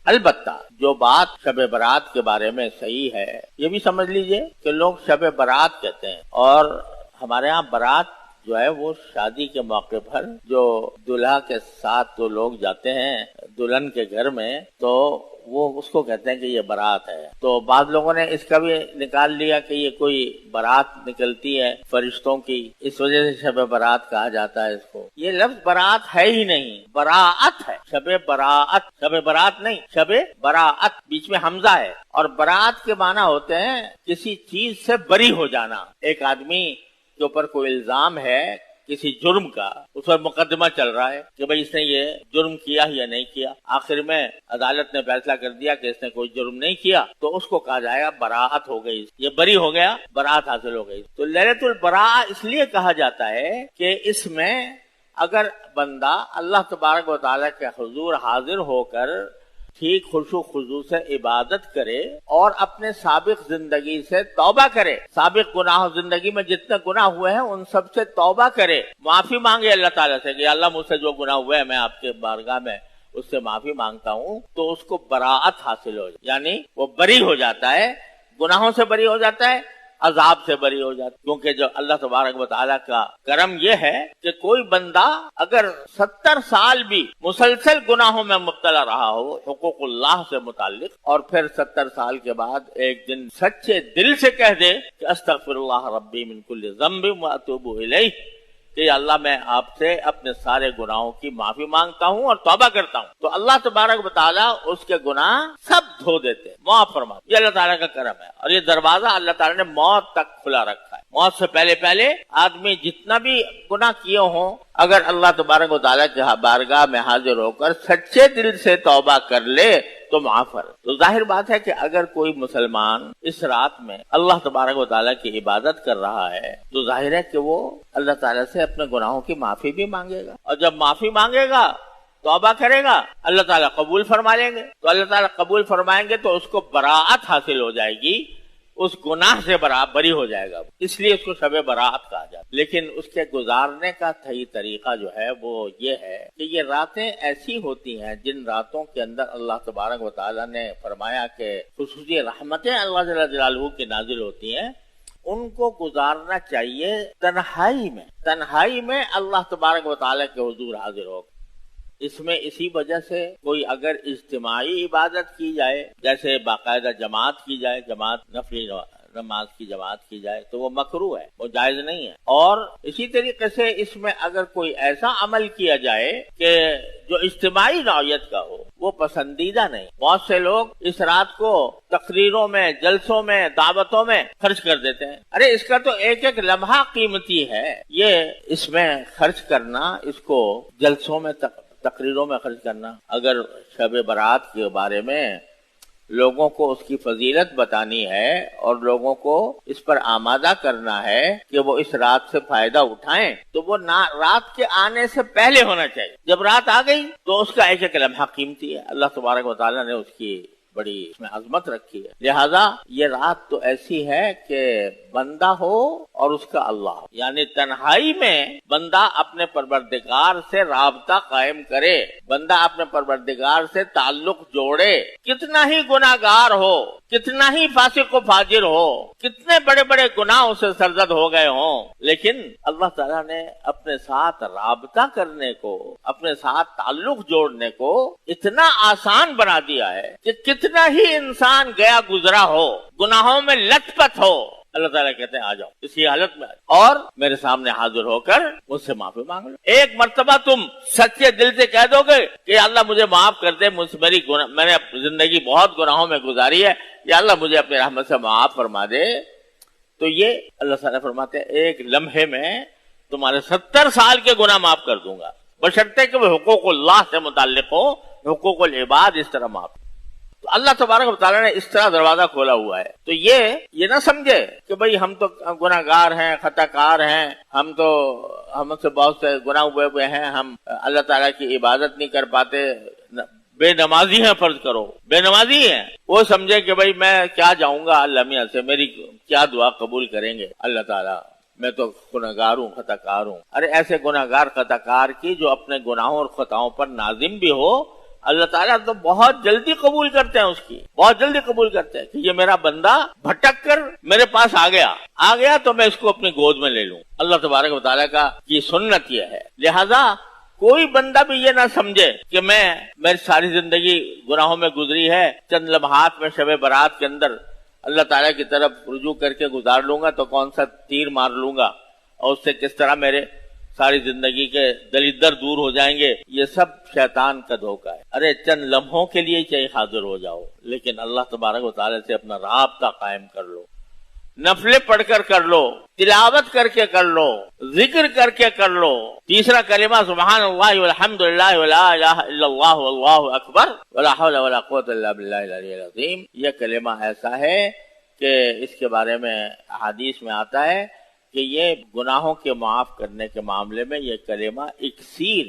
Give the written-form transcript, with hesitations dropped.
البتہ جو بات شب برات کے بارے میں صحیح ہے یہ بھی سمجھ لیجئے کہ لوگ شب برات کہتے ہیں، اور ہمارے ہاں برات جو ہے وہ شادی کے موقع پر جو دلہا کے ساتھ تو لوگ جاتے ہیں دلہن کے گھر میں، تو وہ اس کو کہتے ہیں کہ یہ برات ہے۔ تو بعض لوگوں نے اس کا بھی نکال لیا کہ یہ کوئی برات نکلتی ہے فرشتوں کی، اس وجہ سے شب برات کہا جاتا ہے اس کو۔ یہ لفظ برات ہے ہی نہیں، براعت ہے، شب براعت، شب برات نہیں، شب براعت، بیچ میں حمزہ ہے۔ اور برات کے معنی ہوتے ہیں کسی چیز سے بری ہو جانا۔ ایک آدمی کے اوپر کوئی الزام ہے کسی جرم کا، اس پر مقدمہ چل رہا ہے کہ بھئی اس نے یہ جرم کیا یا نہیں کیا، آخر میں عدالت نے فیصلہ کر دیا کہ اس نے کوئی جرم نہیں کیا، تو اس کو کہا جائے گا براعت ہو گئی، یہ بری ہو گیا، براعت حاصل ہو گئی۔ تو لیلۃ البراء اس لیے کہا جاتا ہے کہ اس میں اگر بندہ اللہ تبارک و تعالیٰ کے حضور حاضر ہو کر ٹھیک خشوع خضوع سے عبادت کرے اور اپنے سابق زندگی سے توبہ کرے، سابق گناہ زندگی میں جتنے گناہ ہوئے ہیں ان سب سے توبہ کرے، معافی مانگے اللہ تعالیٰ سے کہ اللہ مجھ سے جو گناہ ہوئے ہیں میں آپ کے بارگاہ میں اس سے معافی مانگتا ہوں، تو اس کو براعت حاصل ہو جائے، یعنی وہ بری ہو جاتا ہے، گناہوں سے بری ہو جاتا ہے، عذاب سے بری ہو جاتا ہے۔ کیونکہ جو اللہ تبارک و تعالیٰ کا کرم یہ ہے کہ کوئی بندہ اگر 70 سال بھی مسلسل گناہوں میں مبتلا رہا ہو حقوق اللہ سے متعلق، اور پھر 70 سال کے بعد ایک دن سچے دل سے کہہ دے کہ استغفر اللہ ربی من کل ذنب واتوب الیہ، کہ اللہ میں آپ سے اپنے سارے گناہوں کی معافی مانگتا ہوں اور توبہ کرتا ہوں، تو اللہ تبارک و تعالیٰ اس کے گناہ سب دھو دیتے، معاف فرماتے۔ یہ اللہ تعالیٰ کا کرم ہے، اور یہ دروازہ اللہ تعالیٰ نے موت تک کھلا رکھا ہے۔ موت سے پہلے پہلے آدمی جتنا بھی گناہ کیے ہوں، اگر اللہ تبارک و تعالیٰ کے بارگاہ میں حاضر ہو کر سچے دل سے توبہ کر لے تو معاف ہے۔ تو ظاہر بات ہے کہ اگر کوئی مسلمان اس رات میں اللہ تبارک و تعالیٰ کی عبادت کر رہا ہے تو ظاہر ہے کہ وہ اللہ تعالیٰ سے اپنے گناہوں کی معافی بھی مانگے گا، اور جب معافی مانگے گا توبہ کرے گا اللہ تعالیٰ قبول فرما لیں گے، تو اللہ تعالیٰ قبول فرمائیں گے تو اس کو براعت حاصل ہو جائے گی، اس گناہ سے بری ہو جائے گا، اس لیے اس کو شب براعت کہا جاتا ہے۔ لیکن اس کے گزارنے کا صحیح طریقہ جو ہے وہ یہ ہے کہ یہ راتیں ایسی ہوتی ہیں جن راتوں کے اندر اللہ تبارک و تعالیٰ نے فرمایا کہ خصوصی رحمتیں اللہ جل جلالہ کی نازل ہوتی ہیں، ان کو گزارنا چاہیے تنہائی میں اللہ تبارک و تعالیٰ کے حضور حاضر ہو۔ اس میں اسی وجہ سے کوئی اگر اجتماعی عبادت کی جائے، جیسے باقاعدہ جماعت کی جائے، جماعت نفلی نماز کی جماعت کی جائے، تو وہ مکروہ ہے، وہ جائز نہیں ہے۔ اور اسی طریقے سے اس میں اگر کوئی ایسا عمل کیا جائے کہ جو اجتماعی نوعیت کا ہو، وہ پسندیدہ نہیں۔ بہت سے لوگ اس رات کو تقریروں میں، جلسوں میں، دعوتوں میں خرچ کر دیتے ہیں۔ ارے اس کا تو ایک ایک لمحہ قیمتی ہے، یہ اس میں خرچ کرنا، اس کو جلسوں میں تقریروں میں خرچ کرنا۔ اگر شب برات کے بارے میں لوگوں کو اس کی فضیلت بتانی ہے اور لوگوں کو اس پر آمادہ کرنا ہے کہ وہ اس رات سے فائدہ اٹھائیں، تو وہ رات کے آنے سے پہلے ہونا چاہیے۔ جب رات آ گئی تو اس کا ایک ایک لمحہ قیمتی ہے، اللہ تبارک و تعالیٰ نے اس کی بڑی اس میں عظمت رکھی ہے۔ لہذا یہ رات تو ایسی ہے کہ بندہ ہو اور اس کا اللہ ہو، یعنی تنہائی میں بندہ اپنے پروردگار سے رابطہ قائم کرے، بندہ اپنے پروردگار سے تعلق جوڑے، کتنا ہی گناہگار ہو، کتنا ہی فاسق و فاجر ہو، کتنے بڑے بڑے گناہوں سے سرزد ہو گئے ہوں، لیکن اللہ تعالیٰ نے اپنے ساتھ رابطہ کرنے کو، اپنے ساتھ تعلق جوڑنے کو اتنا آسان بنا دیا ہے کہ کتنا ہی انسان گیا گزرا ہو، گناہوں میں لت پت ہو، اللہ تعالیٰ کہتے ہیں آ جاؤ اسی حالت میں اور میرے سامنے حاضر ہو کر مجھ سے معافی مانگ لو۔ ایک مرتبہ تم سچے دل سے کہہ دو گے کہ اللہ مجھے معاف کر دے، میں نے زندگی بہت گناہوں میں گزاری ہے، یا اللہ مجھے اپنی رحمت سے معاف فرما دے، تو یہ اللہ تعالیٰ فرماتے ہیں ایک لمحے میں تمہارے 70 سال کے گناہ معاف کر دوں گا، بشرطے کہ وہ حقوق اللہ سے متعلق ہو، حقوق العباد اس طرح معاف۔ تو اللہ تبارک و تعالیٰ نے اس طرح دروازہ کھولا ہوا ہے۔ تو یہ نہ سمجھے کہ بھئی ہم تو گناہ گار ہیں، خطا کار ہیں، ہم سے بہت سے گناہ ہوئے ہیں، ہم اللہ تعالیٰ کی عبادت نہیں کر پاتے، بے نمازی ہیں، فرض کرو بے نمازی ہیں، وہ سمجھے کہ بھئی میں کیا جاؤں گا اللہ میاں سے، میری کیا دعا قبول کریں گے اللہ تعالیٰ، میں تو گناہ گار ہوں، خطا کار ہوں۔ ارے ایسے گناہ گار خطا کار کی جو اپنے گناہوں اور خطاؤں پر نازم بھی ہو اللہ تعالیٰ تو بہت جلدی قبول کرتے ہیں اس کی، بہت جلدی قبول کرتے ہیں کہ یہ میرا بندہ بھٹک کر میرے پاس آ گیا تو میں اس کو اپنی گود میں لے لوں۔ اللہ تبارک و تعالیٰ کا یہ سنت یہ ہے۔ لہذا کوئی بندہ بھی یہ نہ سمجھے کہ میری ساری زندگی گناہوں میں گزری ہے، چند لمحات میں شب برات کے اندر اللہ تعالیٰ کی طرف رجوع کر کے گزار لوں گا تو کون سا تیر مار لوں گا اور اس سے کس طرح میرے ساری زندگی کے دلیدر دور ہو جائیں گے، یہ سب شیطان کا دھوکہ ہے۔ ارے چند لمحوں کے لیے چاہے حاضر ہو جاؤ، لیکن اللہ تبارک و تعالیٰ سے اپنا رابطہ قائم کر لو، نفلیں پڑھ کر لو، تلاوت کر کے کر لو، ذکر کر کے کر لو۔ تیسرا کلمہ سبحان اللہ والحمد للہ ولا الہ الا اللہ واللہ اکبر ولا حول ولا قوت الا باللہ العلی العظیم، یہ کلمہ ایسا ہے کہ اس کے بارے میں احادیث میں آتا ہے کہ یہ گناہوں کے معاف کرنے کے معاملے میں یہ کلمہ اکسیر